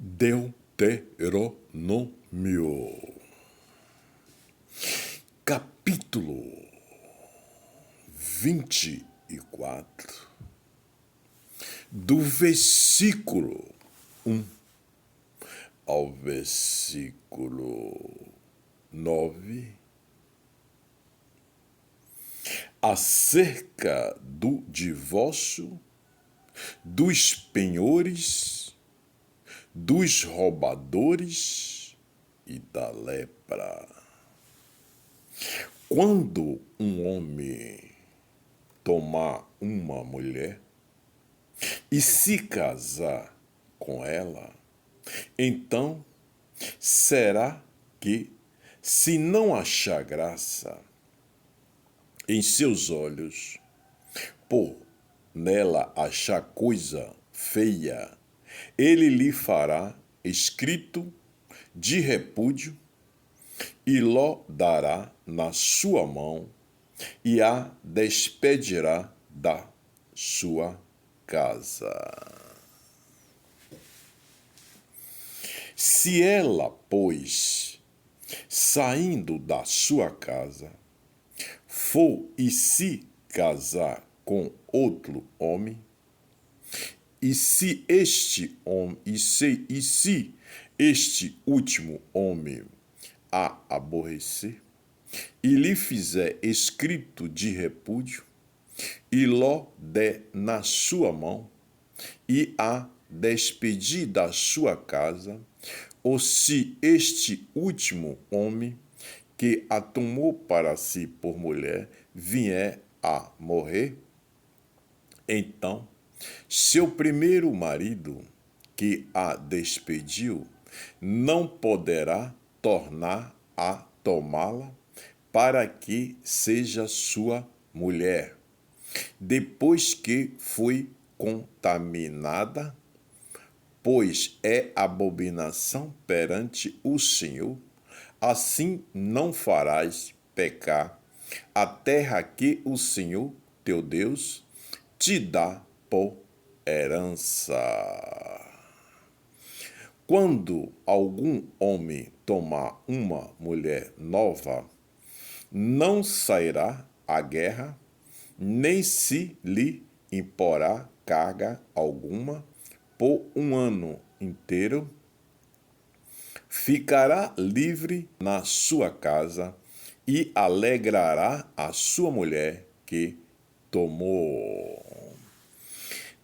Deuteronômio, capítulo 24, do versículo 1 ao versículo 9, acerca do divórcio, dos penhores, dos roubadores e da lepra. Quando um homem tomar uma mulher e se casar com ela, então será que, se não achar graça em seus olhos, por nela achar coisa feia, ele lhe fará escrito de repúdio e lhe dará na sua mão e a despedirá da sua casa. Se ela, pois, saindo da sua casa, for e se casar com outro homem, e se este último homem a aborrecer e lhe fizer escrito de repúdio e lhe der na sua mão e a despedir da sua casa, ou se este último homem que a tomou para si por mulher vier a morrer, então seu primeiro marido que a despediu não poderá tornar a tomá-la para que seja sua mulher, depois que foi contaminada, pois é abominação perante o Senhor. Assim não farás pecar a terra que o Senhor teu Deus te dá por herança. Quando algum homem tomar uma mulher nova, não sairá à guerra, nem se lhe imporá carga alguma por um ano inteiro. Ficará livre na sua casa e alegrará a sua mulher que tomou.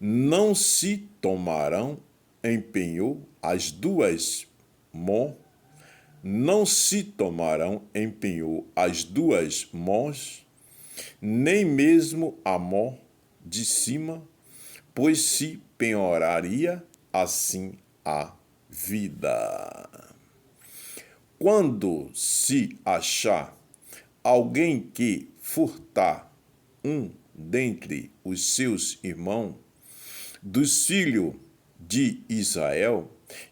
Não se tomarão em penhor as duas mãos, não se tomarão em penhor as duas mãos, nem mesmo a mão de cima, pois se penhoraria assim a vida. Quando se achar alguém que furtar um dentre os seus irmãos, dos filhos de Israel,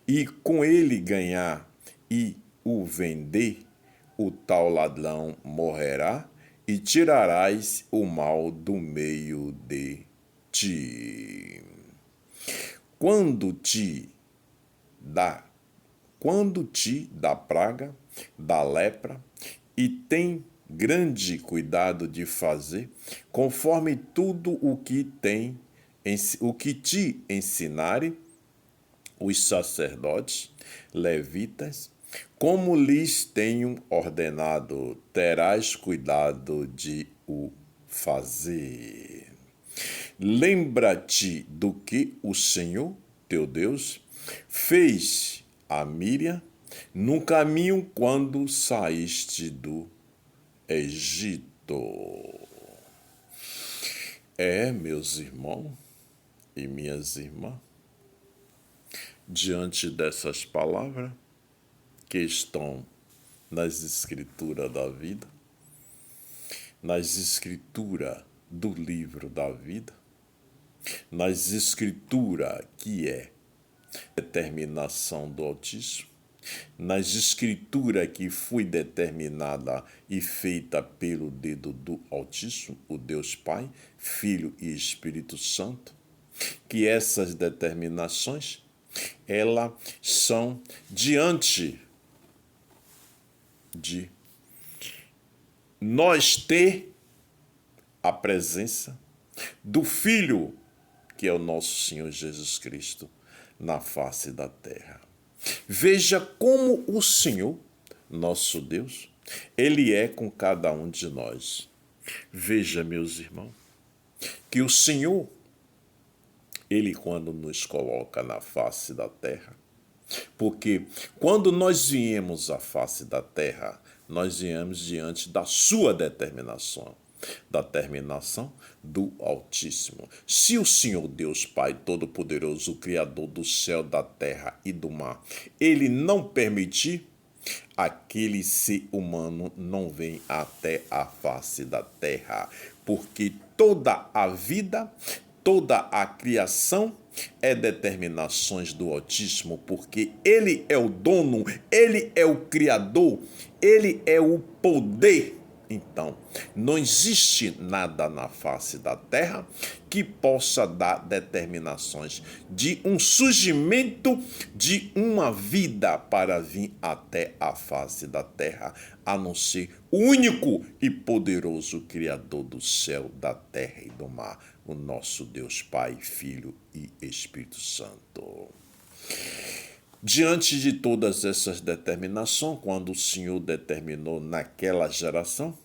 e com ele ganhar e o vender, o tal ladrão morrerá, e tirarás o mal do meio de ti. Quando te dá praga da lepra, e tem grande cuidado de fazer, conforme tudo o que te ensinarem os sacerdotes, levitas, como lhes tenho ordenado, terás cuidado de o fazer. Lembra-te do que o Senhor, teu Deus, fez a Míriam no caminho quando saíste do Egito. Meus irmãos e minhas irmãs, diante dessas palavras que estão nas escrituras da vida, nas escrituras do livro da vida, nas escrituras que é determinação do Altíssimo, nas escrituras que foi determinada e feita pelo dedo do Altíssimo, o Deus Pai, Filho e Espírito Santo, que essas determinações elas são diante de nós ter a presença do Filho, que é o nosso Senhor Jesus Cristo, na face da terra. Veja como o Senhor, nosso Deus, Ele é com cada um de nós. Veja, meus irmãos, que o Senhor, Ele quando nos coloca na face da terra, porque quando nós viemos à face da terra, nós viemos diante da sua determinação, da determinação do Altíssimo. Se o Senhor Deus Pai Todo-Poderoso, o Criador do céu, da terra e do mar, Ele não permitir, aquele ser humano não vem até a face da terra, porque toda a vida, toda a criação é determinações do Altíssimo, porque Ele é o dono, Ele é o Criador, Ele é o poder. Então, não existe nada na face da terra que possa dar determinações de um surgimento de uma vida para vir até a face da terra, a não ser o único e poderoso Criador do céu, da terra e do mar, o nosso Deus Pai, Filho e Espírito Santo. Diante de todas essas determinações, quando o Senhor determinou naquela geração,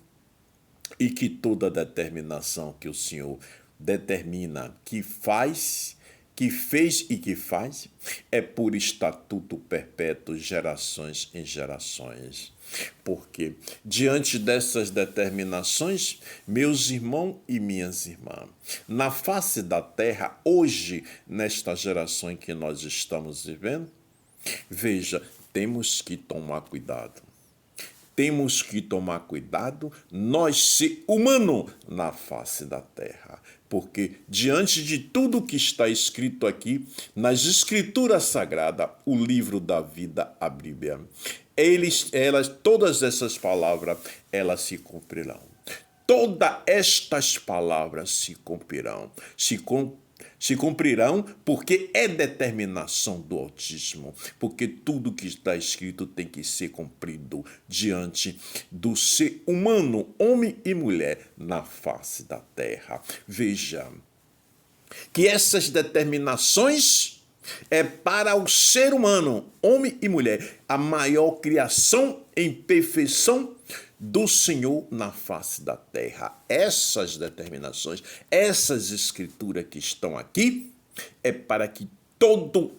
e que toda determinação que o Senhor determina que faz, que fez e que faz, é por estatuto perpétuo, gerações em gerações. Porque diante dessas determinações, meus irmãos e minhas irmãs, na face da terra, hoje, nesta geração em que nós estamos vivendo, veja, temos que tomar cuidado. Temos que tomar cuidado, nós ser humano na face da terra. Porque diante de tudo que está escrito aqui, nas Escrituras Sagradas, o livro da vida, a Bíblia, todas essas palavras, elas se cumprirão. Todas estas palavras se cumprirão. Se cumprirão porque é determinação do Altíssimo, porque tudo que está escrito tem que ser cumprido diante do ser humano, homem e mulher, na face da terra. Veja que essas determinações é para o ser humano, homem e mulher, a maior criação em perfeição do Senhor na face da terra. Essas determinações, essas escrituras que estão aqui, é para que todo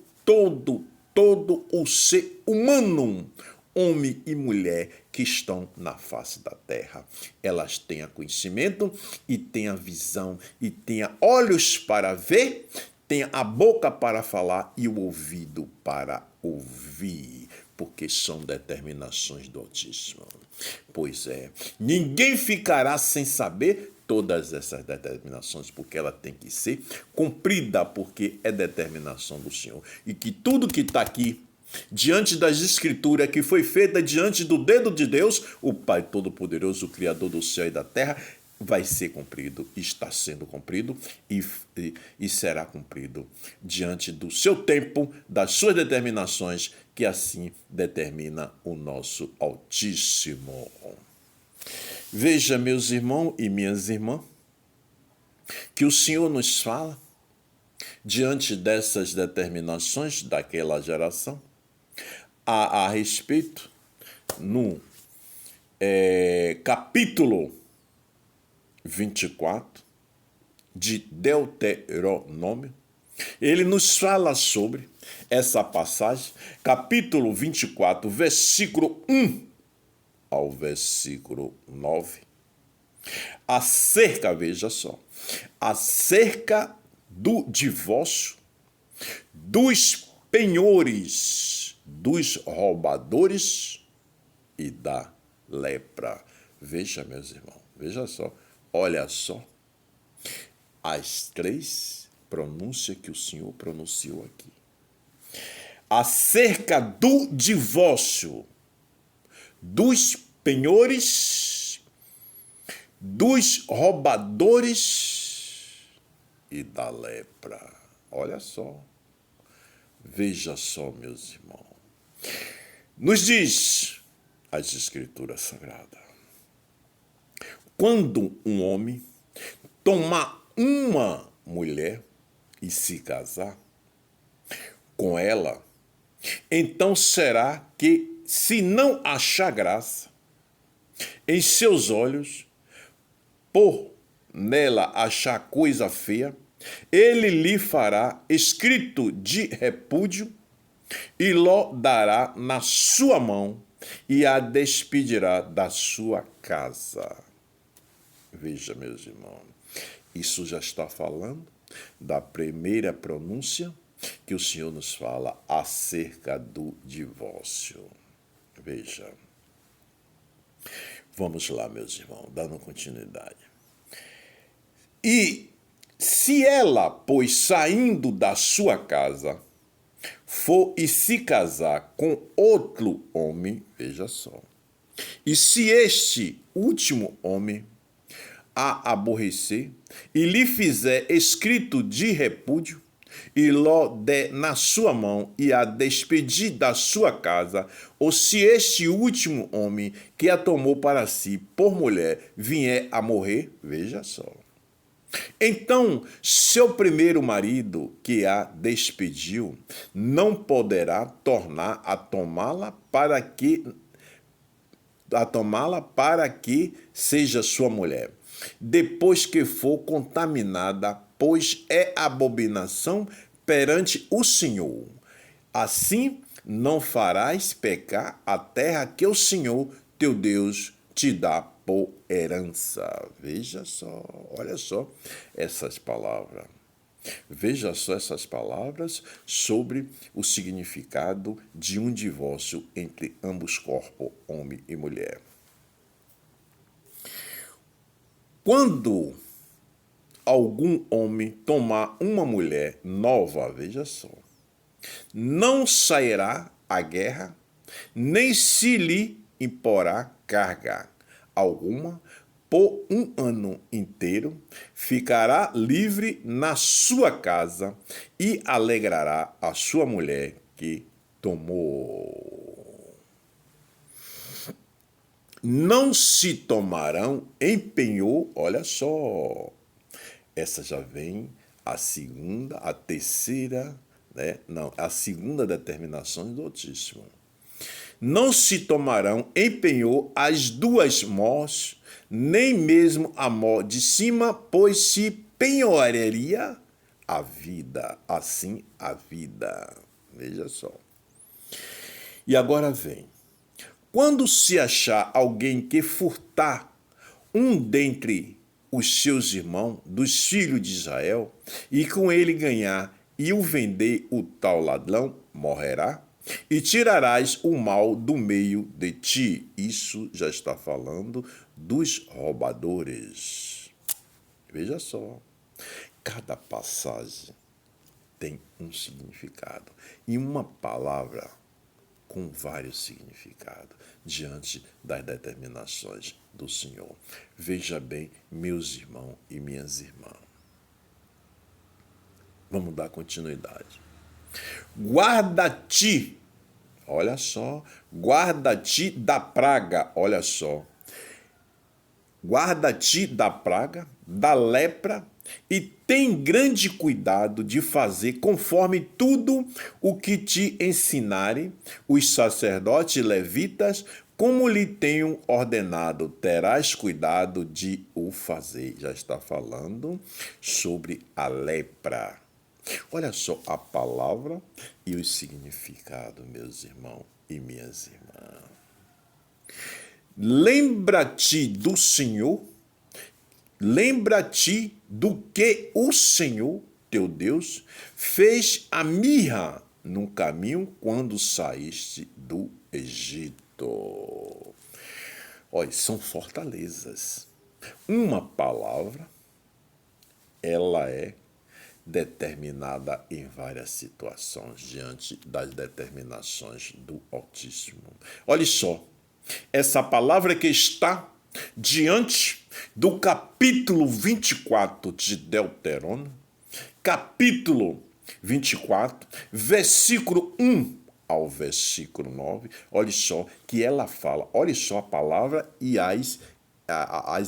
o ser humano, homem e mulher que estão na face da terra, elas tenham conhecimento e tenham visão e tenham olhos para ver, tenha a boca para falar e o ouvido para ouvir, porque são determinações do Altíssimo. Pois é, ninguém ficará sem saber todas essas determinações, porque ela tem que ser cumprida, porque é determinação do Senhor. E que tudo que está aqui, diante das Escrituras, que foi feita diante do dedo de Deus, o Pai Todo-Poderoso, o Criador do céu e da terra, vai ser cumprido, está sendo cumprido e será cumprido diante do seu tempo, das suas determinações, que assim determina o nosso Altíssimo. Veja, meus irmãos e minhas irmãs, que o Senhor nos fala, diante dessas determinações daquela geração, a respeito, no capítulo 24 de Deuteronômio, ele nos fala sobre essa passagem, capítulo 24, versículo 1 ao versículo 9, veja só, acerca do divórcio, dos penhores, dos roubadores e da lepra. Veja, meus irmãos, veja só. Olha só as três pronúncias que o Senhor pronunciou aqui. Acerca do divórcio, dos penhores, dos roubadores e da lepra. Olha só. Veja só, meus irmãos. Nos diz as Escrituras Sagradas. Quando um homem tomar uma mulher e se casar com ela, então será que, se não achar graça em seus olhos, por nela achar coisa feia, ele lhe fará escrito de repúdio e lhe dará na sua mão e a despedirá da sua casa. Veja, meus irmãos, isso já está falando da primeira pronúncia que o Senhor nos fala acerca do divórcio. Veja. Vamos lá, meus irmãos, dando continuidade. E se ela, pois, saindo da sua casa, for e se casar com outro homem, veja só, e se este último homem a aborrecer e lhe fizer escrito de repúdio, e lhe der na sua mão e a despedir da sua casa, ou se este último homem que a tomou para si por mulher vier a morrer, veja só. Então, seu primeiro marido que a despediu não poderá tornar a tomá-la para que seja sua mulher, depois que for contaminada, pois é abominação perante o Senhor. Assim não farás pecar a terra que o Senhor teu Deus te dá por herança. Veja só, olha só essas palavras. Veja só essas palavras sobre o significado de um divórcio entre ambos corpos, homem e mulher. Quando algum homem tomar uma mulher nova, veja só, não sairá à guerra, nem se lhe imporá carga alguma, por um ano inteiro, ficará livre na sua casa e alegrará a sua mulher que tomou. Não se tomarão em penhor, olha só, essa já vem a segunda, a terceira, né? Não, a segunda determinação do Altíssimo. Não se tomarão em penhor as duas mós, nem mesmo a mó de cima, pois se penhoraria a vida, assim a vida. Veja só. E agora vem. Quando se achar alguém que furtar um dentre os seus irmãos, dos filhos de Israel, e com ele ganhar e o vender, o tal ladrão morrerá, e tirarás o mal do meio de ti. Isso já está falando dos roubadores. Veja só, cada passagem tem um significado e uma palavra com vários significados diante das determinações do Senhor. Veja bem, meus irmãos e minhas irmãs. Vamos dar continuidade. Guarda-te, olha só, guarda-te da praga, olha só. Guarda-te da praga, da lepra, e tem grande cuidado de fazer conforme tudo o que te ensinarem os sacerdotes levitas, como lhe tenho ordenado, terás cuidado de o fazer. Já está falando sobre a lepra. Olha só a palavra e o significado, meus irmãos e minhas irmãs. Lembra-te do Senhor, lembra-te do que o Senhor, teu Deus, fez a mirra no caminho quando saíste do Egito. Olha, são fortalezas. Uma palavra, ela é determinada em várias situações diante das determinações do Altíssimo. Olha só, essa palavra que está diante do capítulo 24 de Deuteronômio, capítulo 24, versículo 1 ao versículo 9, olha só que ela fala, olha só a palavra e as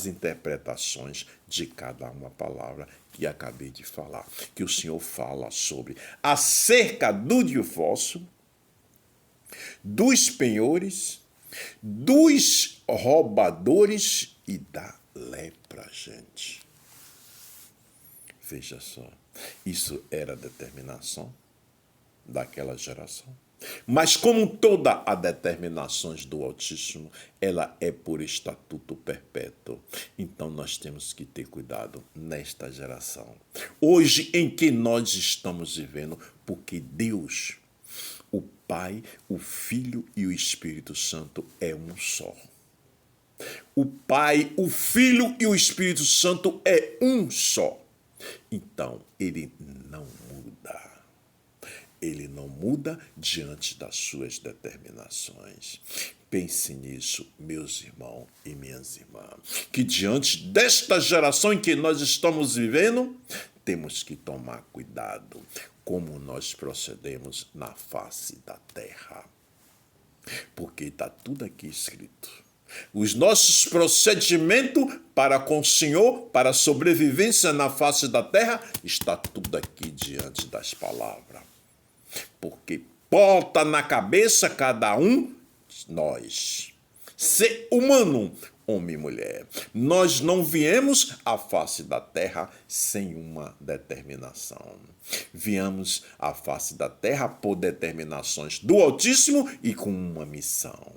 interpretações de cada uma palavra que acabei de falar, que o Senhor fala sobre acerca do divórcio, dos penhores, dos roubadores e da lepra, gente. Veja só, isso era a determinação daquela geração. Mas como toda a determinações do Altíssimo, ela é por estatuto perpétuo. Então nós temos que ter cuidado nesta geração. Hoje em que nós estamos vivendo, porque Deus, o Pai, o Filho e o Espírito Santo é um só. O Pai, o Filho e o Espírito Santo é um só. Então, ele não muda. Ele não muda diante das suas determinações. Pense nisso, meus irmãos e minhas irmãs, que diante desta geração em que nós estamos vivendo, temos que tomar cuidado como nós procedemos na face da terra. Porque está tudo aqui escrito. Os nossos procedimentos para com o Senhor, para a sobrevivência na face da terra, está tudo aqui diante das palavras. Porque bota na cabeça cada um de nós, ser humano, homem e mulher. Nós não viemos à face da terra sem uma determinação. Viemos à face da terra por determinações do Altíssimo e com uma missão.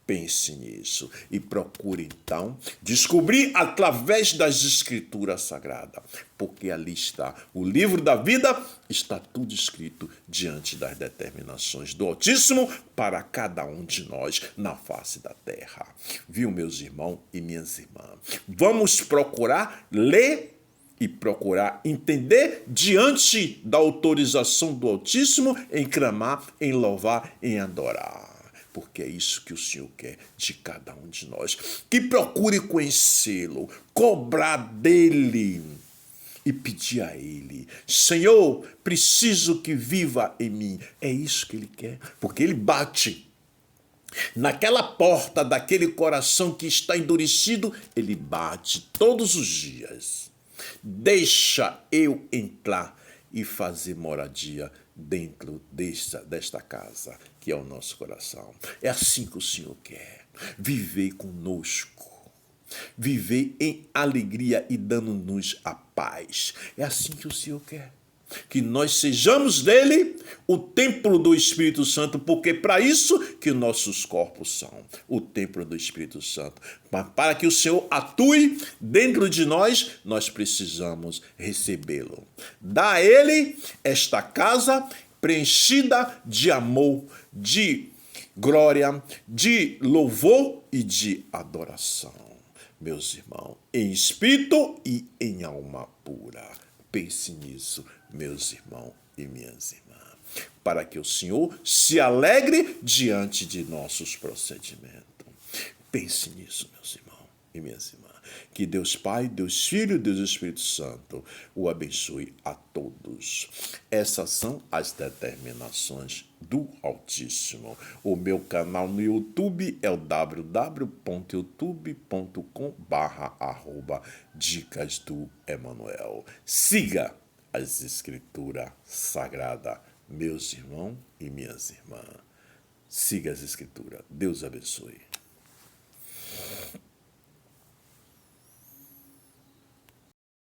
Pense nisso e procure, então, descobrir através das Escrituras Sagradas, porque ali está o livro da vida, está tudo escrito diante das determinações do Altíssimo para cada um de nós na face da terra. Viu, meus irmãos e minhas irmãs? Vamos procurar ler e procurar entender diante da autorização do Altíssimo em clamar, em louvar, em adorar. Porque é isso que o Senhor quer de cada um de nós. Que procure conhecê-lo, cobrar dele e pedir a ele: Senhor, preciso que viva em mim. É isso que ele quer, porque ele bate naquela porta daquele coração que está endurecido, ele bate todos os dias. Deixa eu entrar e fazer moradia dentro desta casa, que é o nosso coração. É assim que o Senhor quer. Viver conosco. Viver em alegria e dando-nos a paz. É assim que o Senhor quer. Que nós sejamos dele o templo do Espírito Santo, porque para isso que nossos corpos são o templo do Espírito Santo. Mas para que o Senhor atue dentro de nós, nós precisamos recebê-lo. Dá a ele esta casa preenchida de amor, de glória, de louvor e de adoração. Meus irmãos, em espírito e em alma pura. Pense nisso, meus irmãos e minhas irmãs, para que o Senhor se alegre diante de nossos procedimentos. Pense nisso, meus irmãos e minhas irmãs. Que Deus Pai, Deus Filho, Deus Espírito Santo o abençoe a todos. Essas são as determinações do Altíssimo. O meu canal no YouTube é o www.youtube.com/dicas do Emanuel. Siga as Escrituras Sagradas, meus irmãos e minhas irmãs. Siga as Escrituras. Deus abençoe.